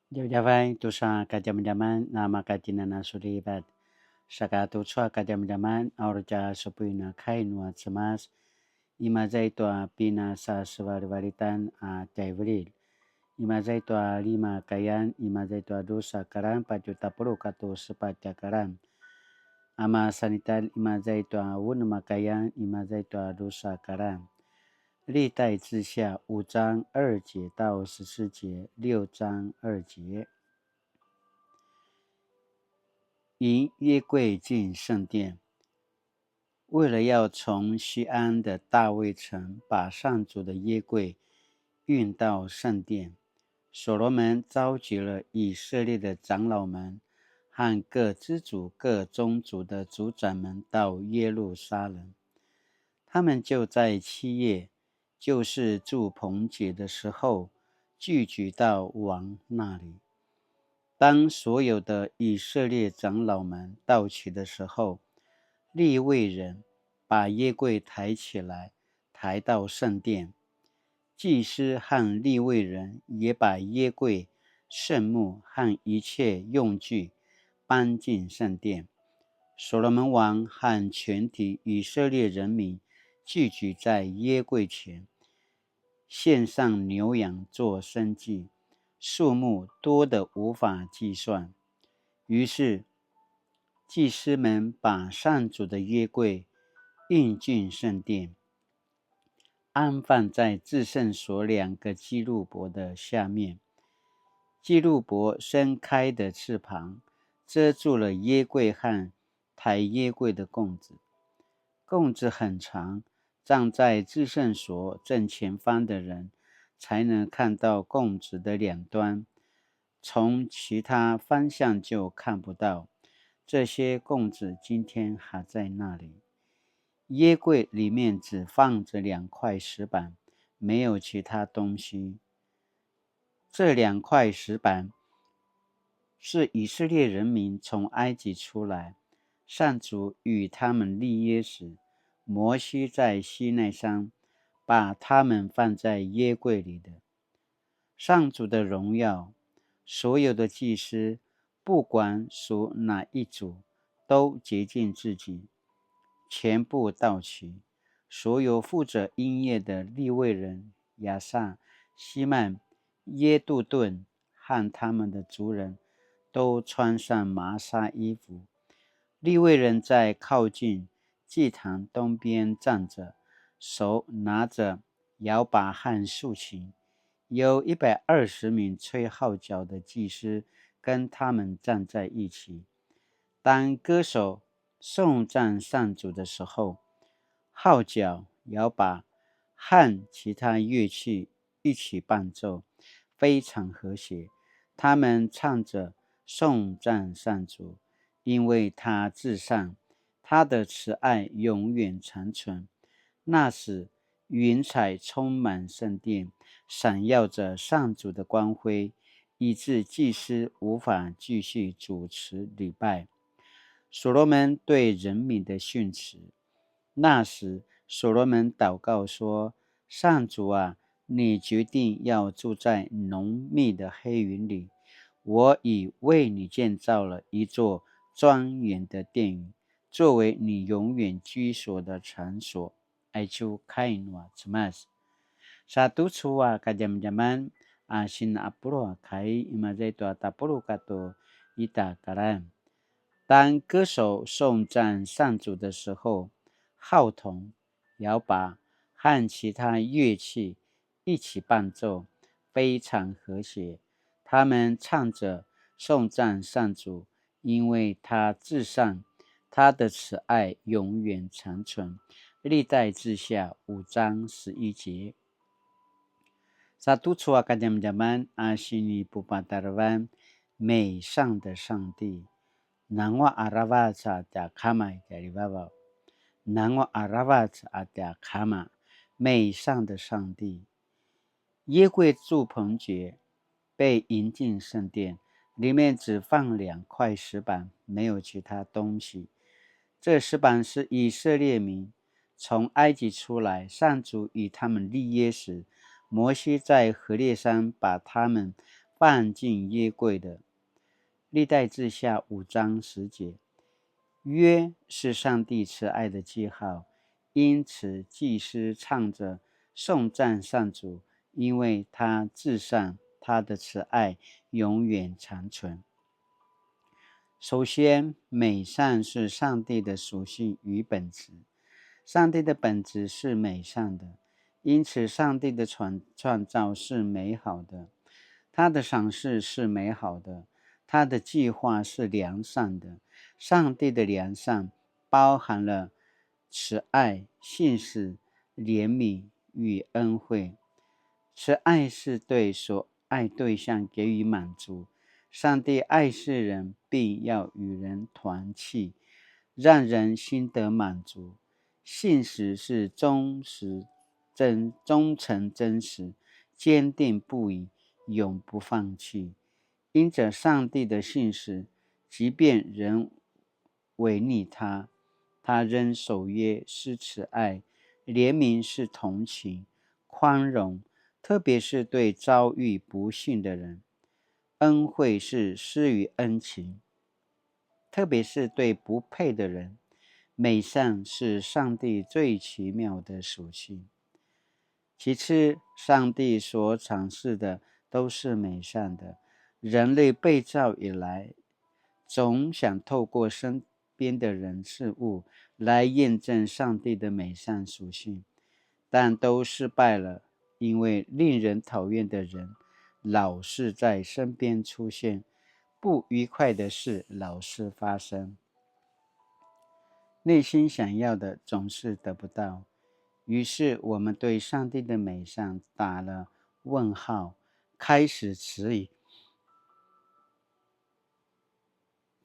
Jawai tusa kajam-jaman nama katinana sulibat. Saka tusua kajam-jaman aurja supuna kainua cemas. Imazai tua pina sa sevar-varitan a taivril. Imazai tua lima kayan, imazai tua dosa karan pajuta puluh katu sepatya karan. Ama sanital imazai tua wun makayan, imazai tua dosa karan。历代志下5章2节到14节，6章2节。迎约柜进圣殿。为了要从西安的大卫城把上主的约柜运到圣殿，所罗门召集了以色列的长老们和各支族、各宗族的族长们到耶路撒冷。他们就在7月，就是住棚节的时候，聚集到王那里。当所有的以色列长老们到齐的时候，利未人把约柜抬起来，抬到圣殿。祭司和利未人也把约柜、圣幕和一切用具搬进圣殿。所罗门王和全体以色列人民聚集在约柜前，献上牛羊做牲祭，数目多得无法计算。于是祭司们把上主的约柜运进圣殿，安放在至圣所2个基路伯的下面。基路伯伸开的翅膀遮住了约柜和抬约柜的供子。供子很长，站在至圣所正前方的人才能看到供子的两端，从其他方向就看不到。这些供子今天还在那里。约柜里面只放着2块石板，没有其他东西。这2块石板是以色列人民从埃及出来，上主与他们立约时，摩西在西奈山把他们放在约柜里的。上主的荣耀，所有的祭司，不管属哪一族，都洁净自己，全部到齐。所有负责音乐的利未人亚萨、希曼、耶杜顿和他们的族人都穿上麻纱衣服。利未人在靠近祭坛东边站着，手拿着摇把和竖琴。有120名吹号角的祭司跟他们站在一起。当歌手颂赞上主的时候，号角、摇把和其他乐器一起伴奏，非常和谐。他们唱着颂赞上主，因为他至善，他的慈爱永远长存。那时云彩充满圣殿，闪耀着上主的光辉，以致祭司无法继续主持礼拜。所罗门对人民的训词。那时所罗门祷告说：上主啊，你决定要住在浓密的黑云里，我已为你建造了一座庄严的殿宇，作为你永远居所的场所。Achu kainwa cemas. Satu suwa kajam-jaman asin apuro kai imazai tua tapuru kato ita karan。当歌手颂赞上主的时候，号筒、摇把和其他乐器一起伴奏，非常和谐。他们唱着颂赞上主，因为他至善，他的慈爱永远长存。历代志下5章11节。Satu suwa kajam-jaman asini pupatarvan 美善的上帝。Nangwa aravat ada kama dari bawah。Nangwa aravat ada kama 美善的上帝。约柜住棚节被迎进圣殿，里面只放2块石板，没有其他东西。这石板是以色列民从埃及出来，上主与他们立约时，摩西在何烈山把他们放进约柜的。历代志下5章10节。约是上帝慈爱的记号，因此祭司唱着颂赞上主，因为他至善，他的慈爱永远长存。首先，美善是上帝的属性与本质。上帝的本质是美善的，因此上帝的创造是美好的，他的赏识是美好的，他的计划是良善的。上帝的良善包含了慈爱、信实、怜悯与恩惠。慈爱是对所爱对象给予满足。上帝爱世人，并要与人团契，让人心得满足。信实是忠诚真实，坚定不移，永不放弃。因着上帝的信实，即便人违逆他，他仍守约，是慈爱；怜悯是同情、宽容，特别是对遭遇不幸的人；恩惠是施予恩情，特别是对不配的人。美善是上帝最奇妙的属性。其次，上帝所阐释的都是美善的。人类被造以来，总想透过身边的人事物来验证上帝的美善属性，但都失败了，因为令人讨厌的人老是在身边出现，不愉快的事老是发生，内心想要的总是得不到。于是我们对上帝的美善打了问号，开始质疑，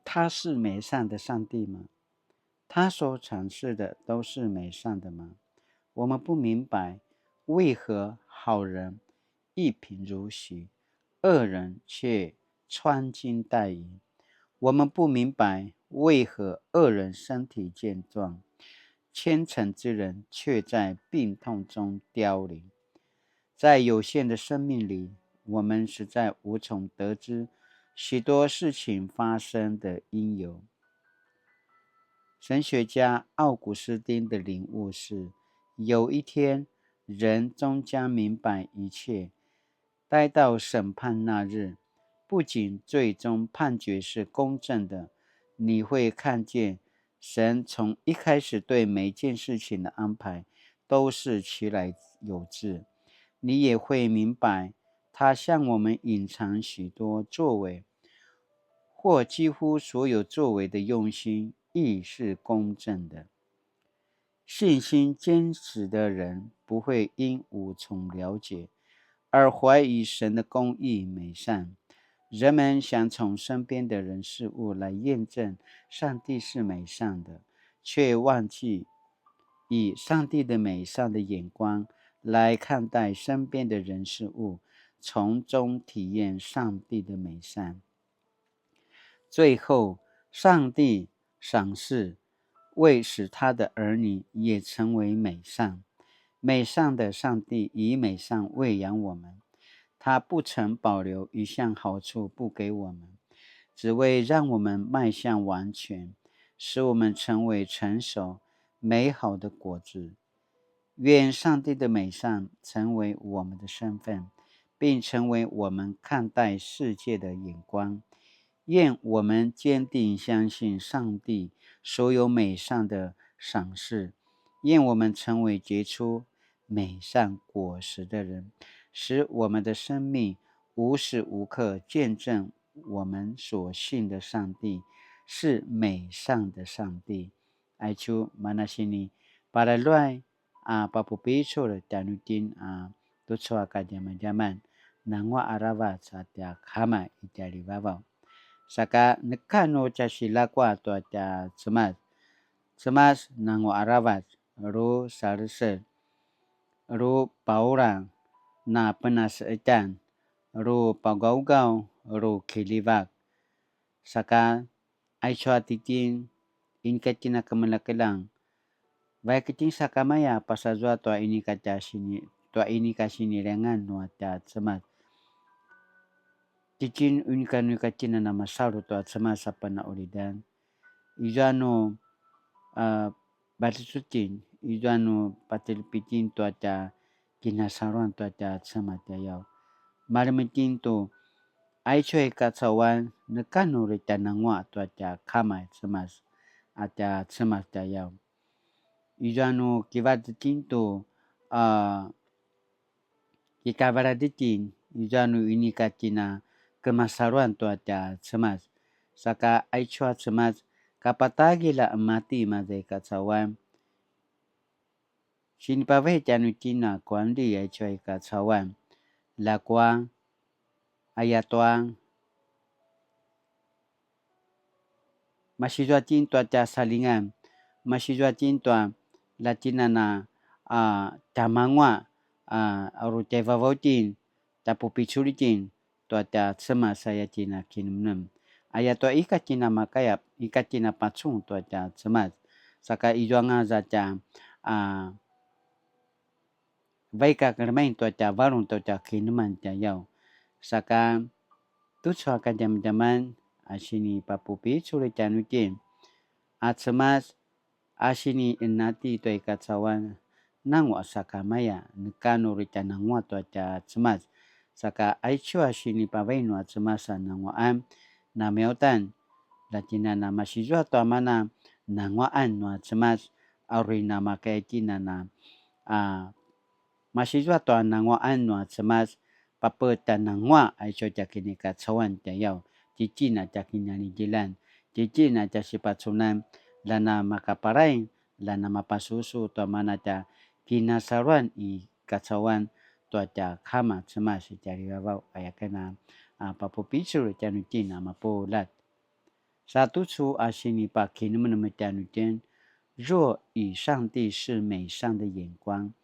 他是美善的上帝吗？他所阐释的都是美善的吗？我们不明白为何好人一贫如洗，恶人却穿金戴银。我们不明白为何恶人身体健壮，虔诚之人却在病痛中凋零。在有限的生命里，我们实在无从得知许多事情发生的因由。神学家奥古斯丁的领悟是，有一天人终将明白一切。待到审判那日，不仅最终判决是公正的，你会看见神从一开始对每件事情的安排都是其来有自。你也会明白他向我们隐藏许多作为，或几乎所有作为的用心亦是公正的。信心坚持的人不会因无从了解而怀疑神的公义美善。人们想从身边的人事物来验证上帝是美善的，却忘记以上帝的美善的眼光来看待身边的人事物，从中体验上帝的美善。最后，上帝赏识为使他的儿女也成为美善。美善的上帝以美善喂养我们，他不曾保留一项好处不给我们，只为让我们迈向完全，使我们成为成熟美好的果子。愿上帝的美善成为我们的身份，并成为我们看待世界的眼光。愿我们坚定相信上帝所有美善的赏识，愿我们成为结出美善果实的人，使我们的生命无时无刻见证我们所信的上帝是美善的上帝。爱主mana sini para luai papupiso tanutin tutso jaman nangwa arava satia kama itali vavau saka nekano chasila kwa to ta cemas nango aravat ru sarse ru paura na penas etan ru pagaugau ru kilivak saka aiswa titin inkatina kamalakelang baik kiting sakamaya pasazwa to ini kacha sini to ini kasini lengan no ta cemas Cicin unika cina nama saru tua semasa pana ulidan. Ijano batu sucin. Ijano patil pitin tua ca kinasaruan tua ca semata yau. Malamitin tu ai choy kacawan nekanu rita nangwa tua ca kamai semas. Ata semas ta yau. Ijano kivatitin tu kikabaraditin. Ijano unika cina kemasaruan tua ca semas. Saka ai chua semas kapatagi la mati mazai kacawan. Sinipawai canu cina kuandi ai chua kacawan. La kwa ayatoang masijua tua ca salingan. Masijua tua la cina na tamangwa aru tevavotin tapupichulitin tua ca semas saya cina kinumnum. Ayato ika cina makaya ika cina pacung tua ca semas. Saka ijuanga za ca baika kermain tua ca varung tua ca kinuman ca yau. Saka tutsua ka jam-jaman asini papupi suri canutin. Semas asini enati tua ikacawan nangwa saka maya nekanu rita nangwa tua ca semas. Saka aichua asini pawainu semasa nangwaan na meotan latina na masijua tua mana nangwaan nua semas auri na makai cina na masijua tua nangwaan nua semas papeta nangwa aicho jakini kacawan ca yau. Cicina cakinani jilan. Cicina ca sipatsunan lana makaparai lana mapasusu tua mana ca kinasaruan i kacawan tua ca kama semas cari wawau ayakena papupisu canu cina mapolat. Satu su asini pa kinumen canu cin. 若以上帝是美善的眼光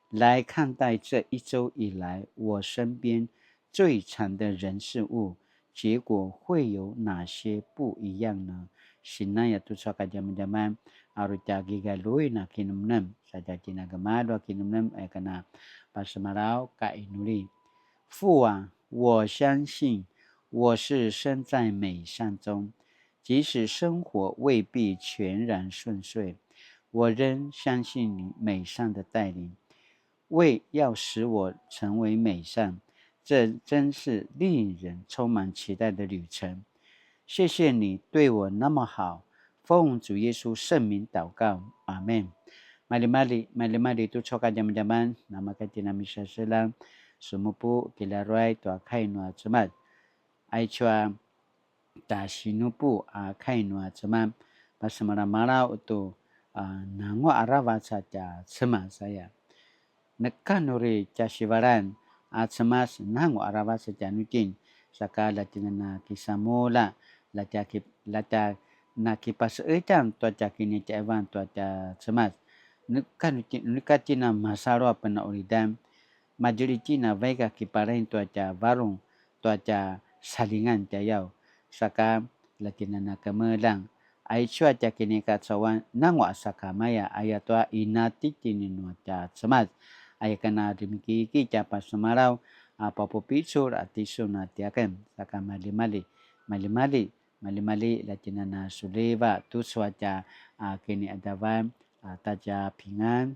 来看待这一周以来我身边最惨的人事物，结果会有哪些不一样呢？ Sinaya tu saka jaman-jaman aru cagi galui na kinumnem saja cina gemado kinumnem kana pasemarau ka inuli. 父啊，我相信我是身在美善中，即使生活未必全然顺遂，我仍相信你美善的带领。为要使我成为美善，这真是令人充满期待的旅程。谢谢你对我那么好，奉主耶稣圣名祷告，阿门。Mali tu choka jaman-jaman nama katina misa selang sumupu kilaruai tua kainua cemat. Aichua ta sinupu kainua cemat pasemara-mara tu nangwa arawa saja cemat saya. Nekanuri casivaran cemas nangwa arawa saja nutin. Saka latina na kisamula lata na kipas ecan tua cakini cevan tua cemas. Nukatina masaro pena ulidan majuri cina vega kiparain tua ca varung tua ca salingan ca yau. Saka latina na kemelang aichua cakini kacawan nangwa saka maya ayatua inati cini nua ca cemas. Ayakana dimiki ca pasemarau papupisur atisu na tiakem saka mali-mali latina na suleva tu suaca kini adavan taja pingan